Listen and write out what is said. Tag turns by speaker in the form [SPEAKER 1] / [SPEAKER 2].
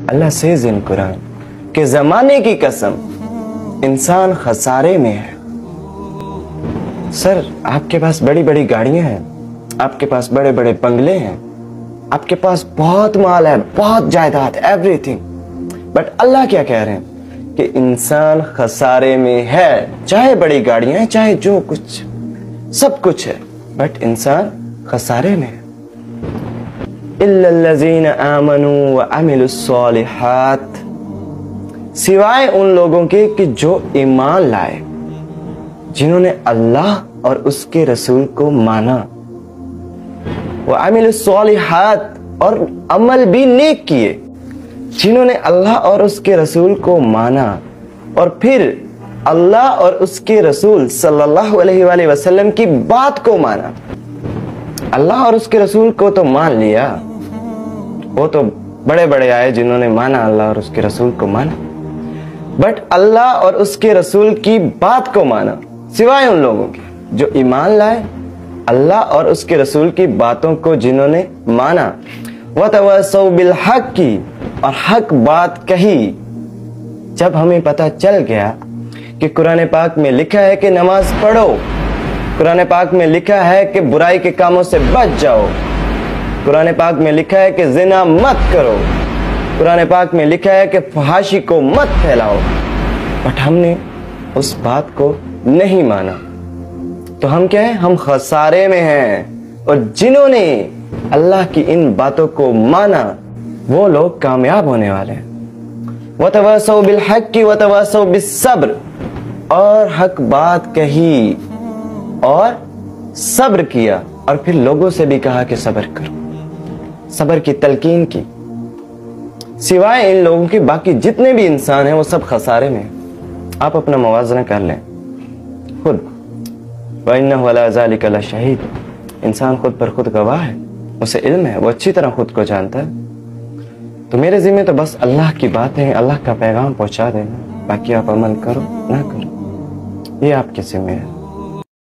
[SPEAKER 1] Allah says in قرآن کہ زمانے کی قسم انسان خسارے میں ہے۔ سر آپ کے پاس بڑی بڑی گاڑیاں ہیں، آپ کے پاس بڑے بڑے بنگلے ہیں، آپ کے پاس بہت مال ہے، بہت جائیداد، ایوری تھنگ، بٹ اللہ کیا کہہ رہے ہیں کہ انسان خسارے میں ہے۔ چاہے بڑی گاڑیاں ہیں، چاہے جو کچھ سب کچھ ہے، بٹ انسان خسارے میں ہے۔ إِلَّا الَّذِينَ آمَنُوا وَعَمِلُوا الصَّالِحَاتِ، سوائے ان لوگوں کے کہ جو ایمان لائے، جنہوں نے اللہ اور اس کے رسول کو مانا، وَعَمِلُوا الصَّالِحَاتِ، اور عمل بھی نیک کیے، جنہوں نے اللہ اور اس کے رسول کو مانا اور پھر اللہ اور اس کے رسول صلی اللہ علیہ وآلہ وسلم کی بات کو مانا۔ اللہ اور اس کے رسول کو تو مان لیا، وہ تو بڑے بڑے آئے جنہوں نے مانا، اللہ اور اس کے رسول کو مانا، بٹ اللہ اور اس کے رسول کی بات کو مانا، سوائے ان لوگوں کے جو ایمان لائے، اللہ اور اس کے رسول کی باتوں کو جنہوں نے مانا، وَتَوَاصَوْا بِالْحَقِّ، کی اور حق بات کہی۔ جب ہمیں پتہ چل گیا کہ قرآن پاک میں لکھا ہے کہ نماز پڑھو، قرآن پاک میں لکھا ہے کہ برائی کے کاموں سے بچ جاؤ، قرآن پاک میں لکھا ہے کہ زنا مت کرو، قرآن پاک میں لکھا ہے کہ فحاشی کو مت پھیلاؤ، بٹ ہم نے اس بات کو نہیں مانا، تو ہم کیا ہیں؟ ہم خسارے میں ہیں۔ اور جنہوں نے اللہ کی ان باتوں کو مانا وہ لوگ کامیاب ہونے والے ہیں۔ وَتَوَاصَوْا بِالْحَقِّ وَتَوَاصَوْا بِالصَّبْرِ، اور حق بات کہی اور صبر کیا، اور پھر لوگوں سے بھی کہا کہ صبر کرو، صبر کی تلقین کی۔ سوائے ان لوگوں کے باقی جتنے بھی انسان ہیں وہ سب خسارے میں ہیں۔ آپ اپنا موازنہ کر لیں خود، وَإِنَّهُ عَلَىٰ ذَلِكَ لَشَهِيدٌ، انسان خود پر خود گواہ ہے، اسے علم ہے، وہ اچھی طرح خود کو جانتا ہے۔ تو میرے ذمہ تو بس اللہ کی باتیں، اللہ کا پیغام پہنچا دینا، باقی آپ عمل کرو نہ کرو، یہ آپ کے ذمہ ہے۔